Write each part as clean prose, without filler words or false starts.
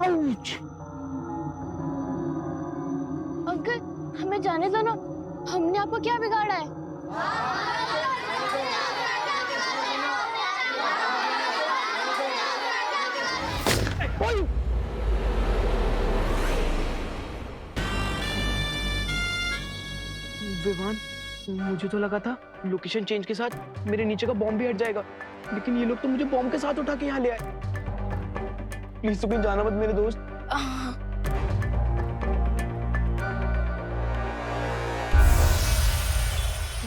Ouch! Uncle, हमें जाने दो ना, हमने आपको क्या बिगाड़ा है? विवान, मुझे तो लगा था लोकेशन चेंज के साथ मेरे नीचे का बॉम्ब भी हट जाएगा, लेकिन ये लोग तो मुझे बॉम्ब के साथ उठा के यहाँ ले आए। प्लीज तू कहीं जाना मत मेरे दोस्त।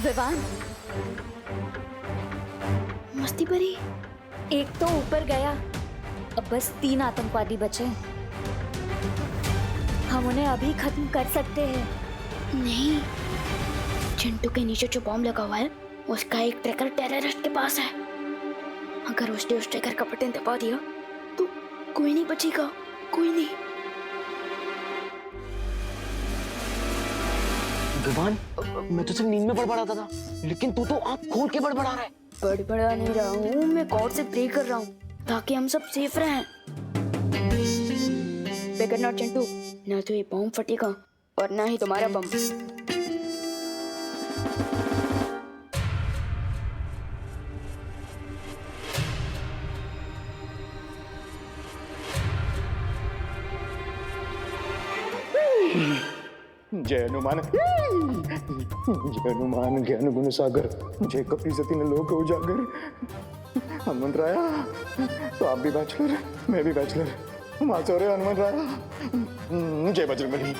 विवान, मस्ती भरी। एक तो ऊपर गया, अब बस 3 आतंकवादी बचे। हम उन्हें अभी खत्म कर सकते हैं। नहीं, चिंटू के नीचे जो बॉम्ब लगा हुआ है उसका एक ट्रैकर टेररिस्ट के पास है। अगर उसने उस ट्रैकर का बटन दबा दिया तो कोई नहीं बचेगा, कोई नहीं। विवान, मैं तो सिर्फ नींद में बड़बड़ाता था, लेकिन तू तो आंख खोल के बड़बड़ा रहा है। बड़बड़ा नहीं रहा हूँ, मैं गॉड से प्रे कर रहा हूँ ताकि हम सब सेफ रहें। बेगर नॉट चिंटू, ना तो ये बॉम्ब फटेगा और ना ही तुम्हारा बम। जय हनुमान, जय हनुमान ज्ञान गुण सागर, जय कपि सती ने लोक उजागर। हनुमंत राया, तो आप भी बैचलर, मैं भी बैचलर, वहां से हो रहे हनुमंत राया। जय बजरंगबली।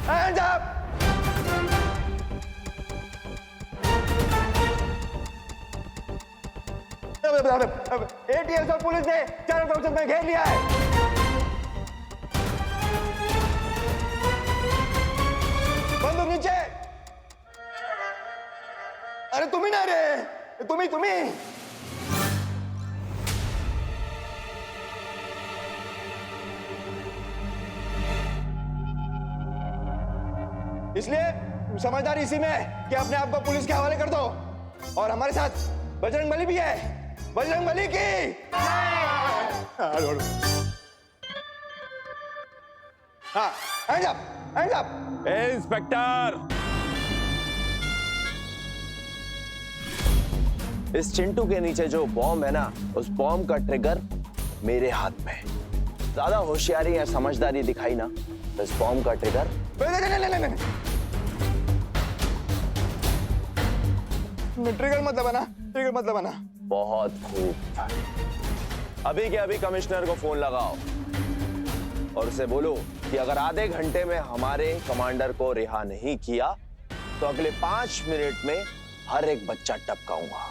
Hands up! एटीएस और पुलिस ने चारों तरफ से मैं घेर लिया है। बंदूक नीचे। अरे तुम ही ना रे, तुम ही। इसलिए समझदारी इसी में है कि अपने आप को पुलिस के हवाले कर दो, और हमारे साथ बजरंगबली भी है। बजरंगबली की हाँ, hands up, hands up. Inspector, इस चिंटू के नीचे जो बॉम्ब है ना, उस बॉम्ब का ट्रिगर मेरे हाथ में है। ज्यादा होशियारी या समझदारी दिखाई ना, तो इस बॉम्ब का ट्रिगर नहीं। ट्रिगर मत दबाना। बहुत खूब। अभी के अभी कमिश्नर को फोन लगाओ और उसे बोलो कि अगर आधे घंटे में हमारे कमांडर को रिहा नहीं किया तो अगले 5 मिनट में हर एक बच्चा टपकाऊंगा।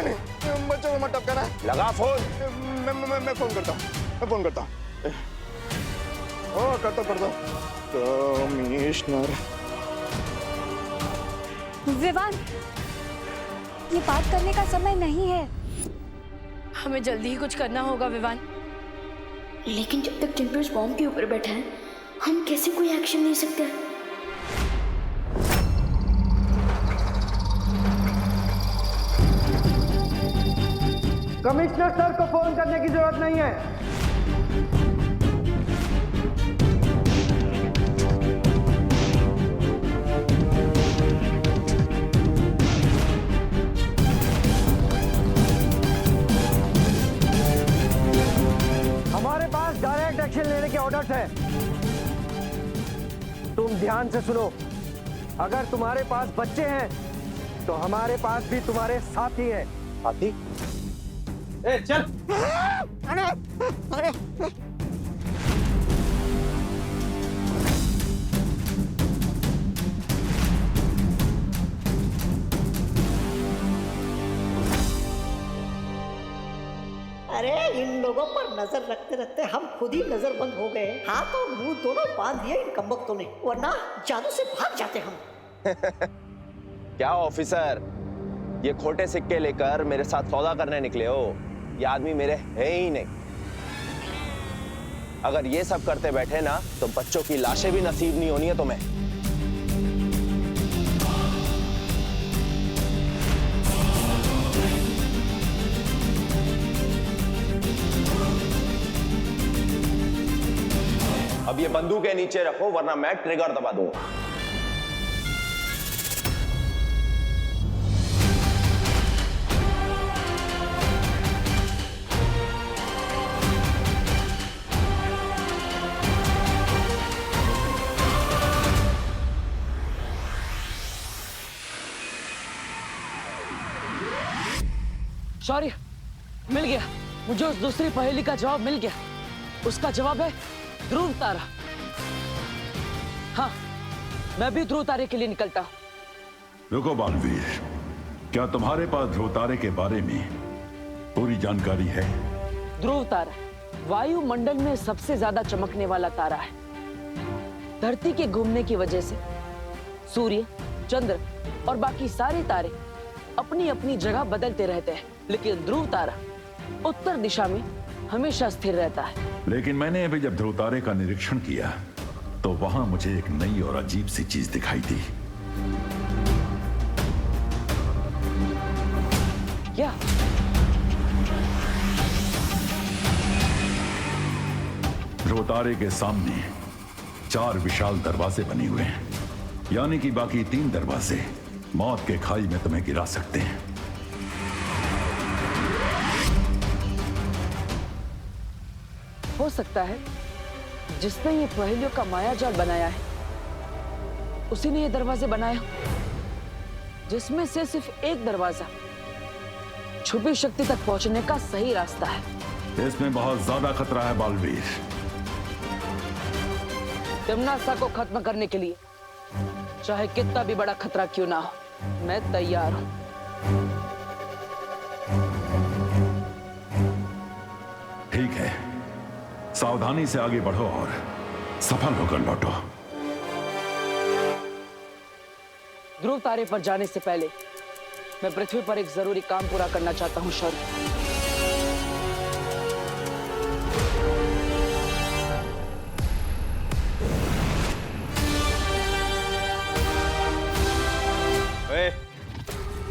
नहीं, बच्चों को मत टपकाना। लगा फोन। मैं फोन करता हूँ। ओ, करता कमिश्नर। विवान, ये बात करने का समय नहीं है। हमें जल्दी ही कुछ करना होगा विवान। लेकिन जब तक चिंटू इस बॉम्ब के ऊपर बैठा है, हम कैसे कोई एक्शन ले सकते हैं? कमिश्नर सर को फोन करने की जरूरत नहीं है। हमारे पास डायरेक्ट एक्शन लेने के ऑर्डर्स हैं। तुम ध्यान से सुनो। अगर तुम्हारे पास बच्चे हैं तो हमारे पास भी तुम्हारे साथी हैं। साथी? ए, चल। अरे इन लोगों पर नजर रखते रखते हम खुद ही नजरबंद हो गए। हाथ और मुंह दोनों बांध दिए इन कमबख्तों ने, वरना जादू से भाग जाते हम। क्या ऑफिसर, ये खोटे सिक्के लेकर मेरे साथ सौदा करने निकले हो। ये आदमी मेरे है ही नहीं। अगर ये सब करते बैठे ना तो बच्चों की लाशें भी नसीब नहीं होनी है तुम्हें। अब ये बंदूक के नीचे रखो वरना मैं ट्रिगर दबा दूंगा। शौर्य, मिल गया मुझे उस दूसरी पहेली का जवाब मिल गया। उसका जवाब है ध्रुव तारा। हाँ, मैं भी ध्रुव तारे के लिए निकलता हूं। रुको बालवीर, क्या तुम्हारे पास ध्रुव तारे के बारे में पूरी जानकारी है? ध्रुव तारा वायुमंडल में सबसे ज्यादा चमकने वाला तारा है। धरती के घूमने की वजह से सूर्य, चंद्र और बाकी सारे तारे अपनी अपनी जगह बदलते रहते हैं, लेकिन ध्रुव तारा उत्तर दिशा में हमेशा स्थिर रहता है। लेकिन मैंने अभी जब ध्रुव तारे का निरीक्षण किया तो वहां मुझे एक नई और अजीब सी चीज दिखाई दी। क्या? ध्रुव तारे के सामने 4 विशाल दरवाजे बने हुए हैं, यानी कि बाकी 3 दरवाजे मौत के खाई में तुम्हें गिरा सकते हैं। हो सकता है जिसने ये पहेलियों का मायाजाल बनाया है उसी ने ये दरवाजे बनाया, जिसमें से सिर्फ एक दरवाजा छुपी शक्ति तक पहुंचने का सही रास्ता है। इसमें बहुत ज्यादा खतरा है बालवीर। तिम्नासा को खत्म करने के लिए चाहे कितना भी बड़ा खतरा क्यों ना हो, मैं तैयार हूं। ठीक है, सावधानी से आगे बढ़ो और सफल होकर लौटो। ध्रुव तारे पर जाने से पहले मैं पृथ्वी पर एक जरूरी काम पूरा करना चाहता हूं शौर्य।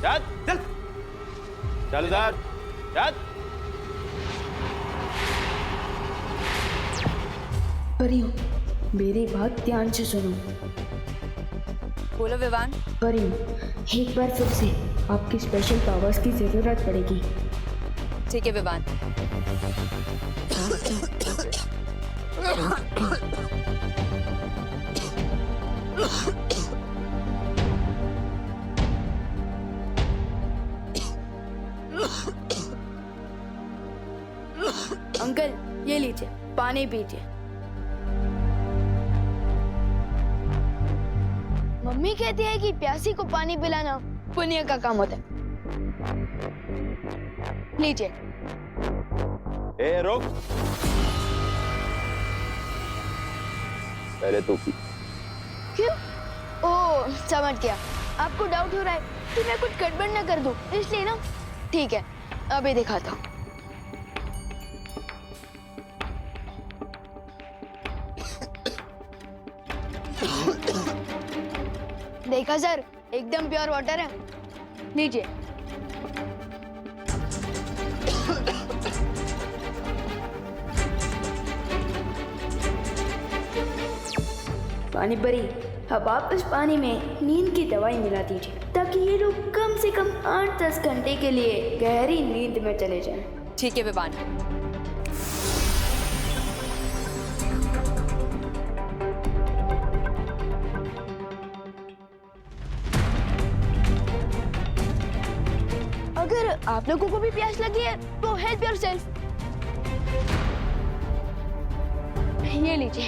चल चल चल इधर चल। परियों, मेरी बात ध्यान से सुनो। बोलो विवान। परियों, एक बार फिर से आपकी स्पेशल पावर्स की जरूरत पड़ेगी। ठीक है विवान। अंकल, ये लीजिए, पानी पीजिए। मम्मी कहती है कि प्यासी को पानी पिलाना पुण्य का काम होता है। लीजिए। ए रुक, पहले तू पी। क्यों? ओह, समझ गया। आपको डाउट हो रहा है कि मैं कुछ गड़बड़ ना कर दूं, इसलिए ना। ठीक है, अभी दिखाता हूँ। देखा सर, एकदम प्योर वाटर है। लीजिए। पानी परी, अब आप इस पानी में नींद की दवाई मिला दीजिए ताकि ये लोग कम से कम 8-10 घंटे के लिए गहरी नींद में चले जाएं। ठीक है विवान। अगर आप लोगों को भी प्यास लगी है तो हेल्प योरसेल्फ। ये लीजिए।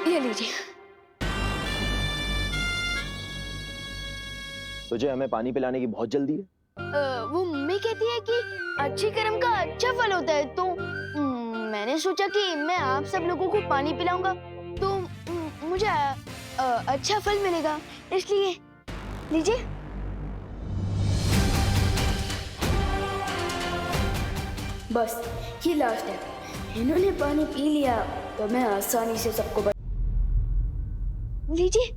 ये लीजिए। तुझे हमें पानी पिलाने की बहुत जल्दी है? वो मम्मी कहती है कि अच्छे कर्म का अच्छा फल होता है, तो मैंने सोचा कि मैं आप सब लोगों को पानी पिलाऊंगा तो मुझे अच्छा फल मिलेगा, इसलिए लीजिए। बस ये लास्ट है, इन्होंने पानी पी लिया तो मैं आसानी से सबको लीजिए।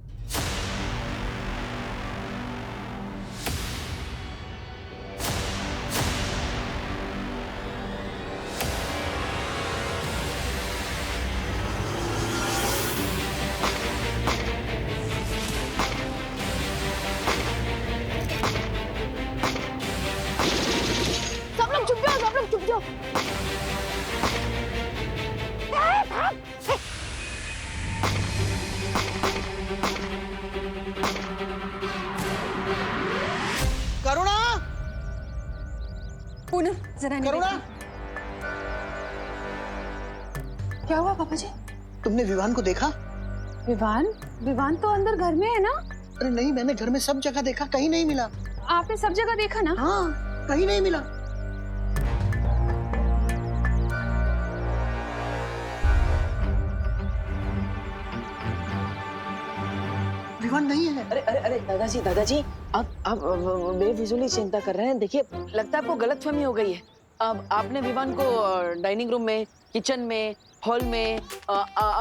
सब लोग चुप जाओ, सब लोग चुप जाओ। करुणा, पूनम जरा करुणा, क्या हुआ पापा जी? तुमने विवान को देखा? विवान? विवान तो अंदर घर में है ना? अरे नहीं, मैंने घर में सब जगह देखा, कहीं नहीं मिला। आपने सब जगह देखा ना? हाँ, कहीं नहीं मिला। विवान नहीं है। अरे अरे अरे दादाजी आप बेफिजूली चिंता कर रहे हैं। देखिए, लगता है आपको गलतफहमी हो गई है। अब आपने विवान को डाइनिंग रूम में, किचन में, हॉल में,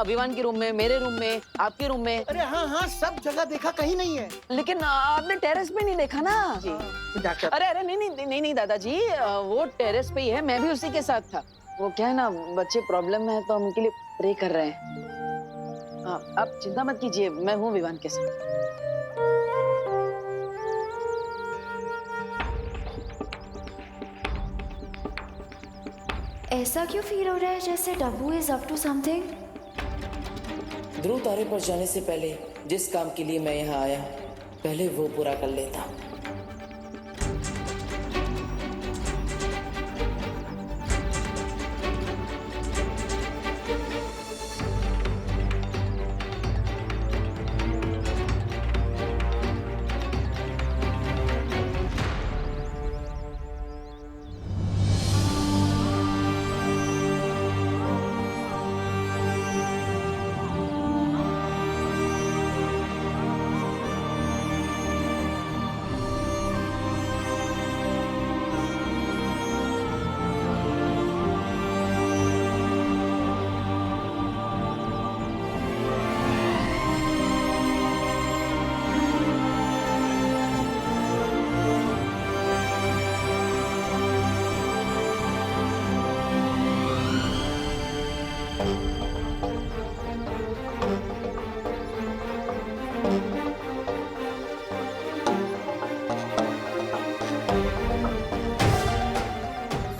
विवान के रूम में, मेरे रूम में, आपके रूम में। अरे हाँ हाँ, सब जगह देखा, कहीं नहीं है। लेकिन आपने टेरेस पे नहीं देखा ना जी? डॉक्टर, अरे अरे नहीं दादाजी, वो टेरेस पे ही है, मैं भी उसी के साथ था। वो क्या है ना, बच्चे प्रॉब्लम में है तो हम उनके लिए प्रे कर रहे हैं। आप चिंता मत कीजिए, मैं हूँ विवान के साथ। ऐसा क्यों फील हो रहा है जैसे डब्बू इज अप टू समथिंग? ध्रुव तारे पर जाने से पहले जिस काम के लिए मैं यहाँ आया, पहले वो पूरा कर लेता।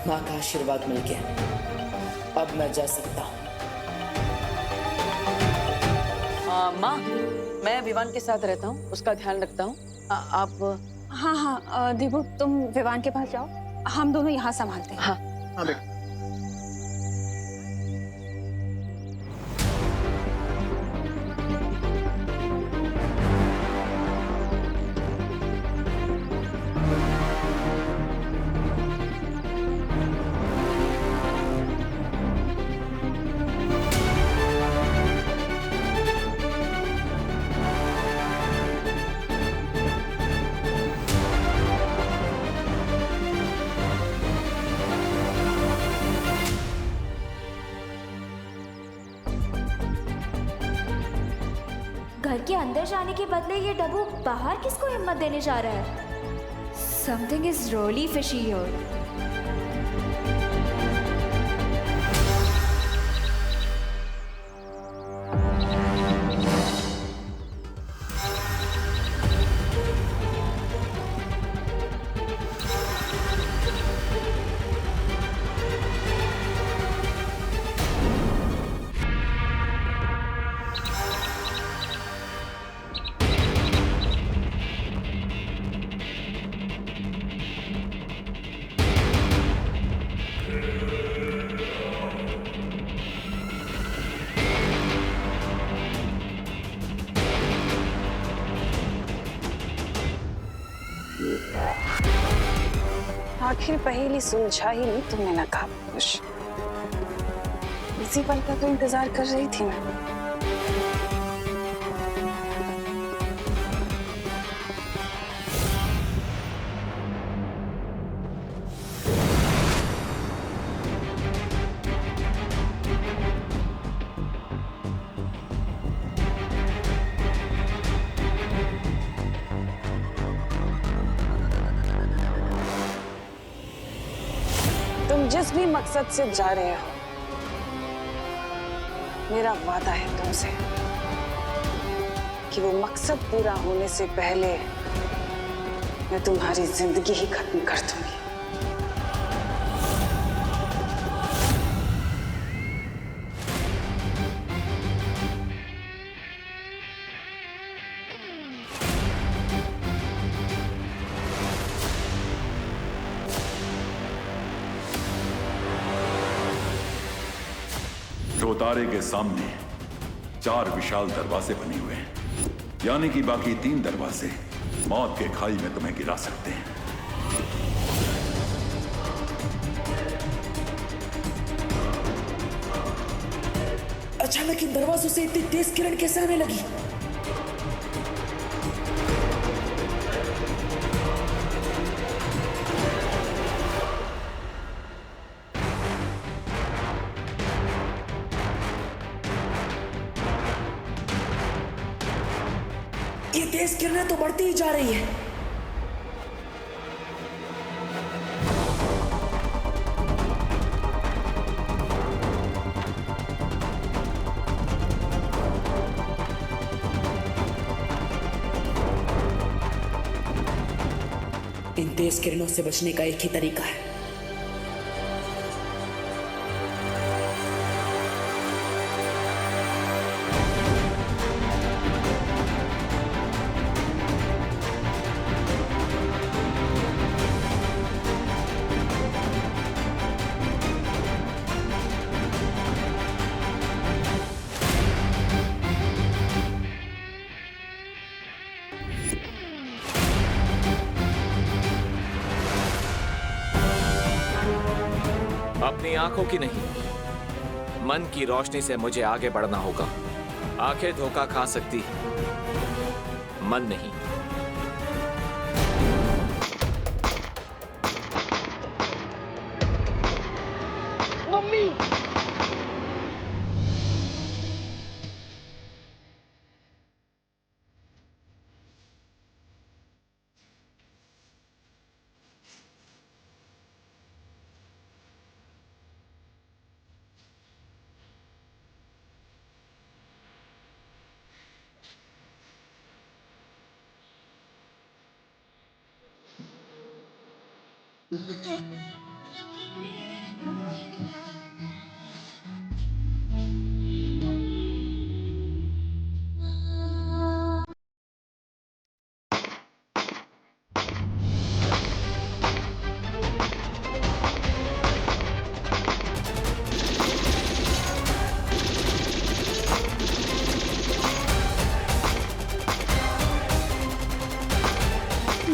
माँ का आशीर्वाद मिल गया, अब मैं जा सकता हूँ। माँ, मैं विवान के साथ रहता हूँ, उसका ध्यान रखता हूँ। आप? हाँ, दीपू तुम विवान के पास जाओ, हम दोनों यहाँ संभालते हैं। हाँ हाँ बेटा। घर के अंदर जाने के बदले ये डब्बू बाहर किसको हिम्मत देने जा रहा है? Something is really fishy here. आखिर पहेली सुलझा ही नहीं तुमने नकाब खुश। इसी पल का तो इंतजार कर रही थी मैं। तुम जिस भी मकसद से जा रहे हो, मेरा वादा है तुमसे कि वो मकसद पूरा होने से पहले मैं तुम्हारी जिंदगी ही खत्म कर दूंगी। रोतारे के सामने 4 विशाल दरवाजे बने हुए हैं, यानी कि बाकी 3 दरवाजे मौत के खाई में तुम्हें गिरा सकते हैं। अचानक इन दरवाजों से इतनी तेज किरण कैसे आने लगी? ये तेज किरणें तो बढ़ती ही जा रही है। इन तेज किरणों से बचने का एक ही तरीका है। अपनी आंखों की नहीं, मन की रोशनी से मुझे आगे बढ़ना होगा। आंखें धोखा खा सकती, मन नहीं। मम्मी!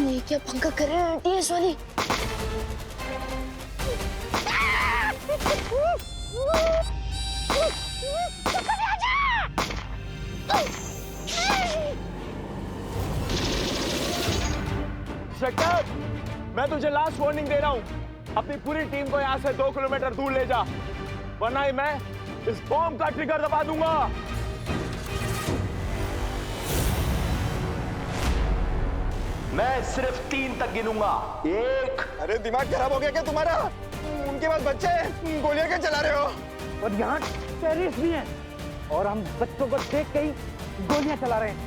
ये क्या पंखा कर रहे हैं टीएस वाली? इंस्पेक्टर, मैं तुझे लास्ट वार्निंग दे रहा हूं। अपनी पूरी टीम को यहां से 2 किलोमीटर दूर ले जा, वरना ही मैं इस बॉम्ब का ट्रिगर दबा दूंगा। मैं सिर्फ 3 तक गिनूंगा। 1। अरे दिमाग खराब हो गया क्या तुम्हारा? उनके पास बच्चे हैं, गोलियां क्या चला रहे हो? और यहाँ टेररिस्ट भी हैं और हम बच्चों को देख के ही गोलियां चला रहे हैं।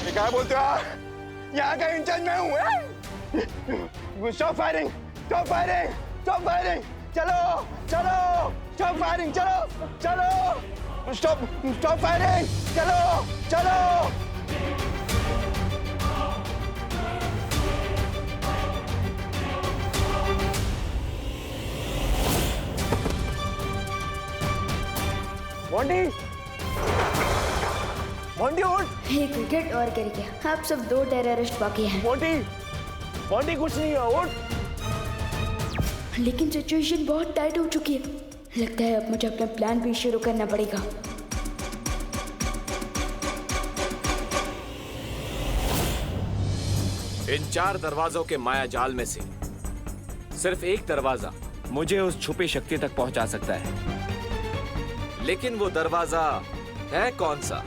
ये क्या बोलते हो? यहाँ का इंचार्ज मैं हूँ। Stop firing! Stop firing! Stop firing! चलो चलो! Stop firing! चलो चलो! Stop firing! चलो चलो! मोंटी! मोंटी उठ! एक विकेट और गिर गया। अब सब 2 टेररिस्ट बाकी हैं। मोंटी, मोंटी कुछ नहीं है, उठ। लेकिन सिचुएशन बहुत टाइट हो चुकी है। लगता है अब मुझे अपना प्लान भी शुरू करना पड़ेगा। इन 4 दरवाजों के माया जाल में से सिर्फ एक दरवाजा मुझे उस छुपी शक्ति तक पहुंचा सकता है। लेकिन वो दरवाजा है कौन सा?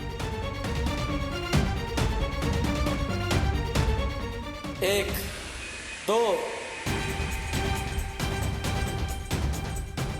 1, 2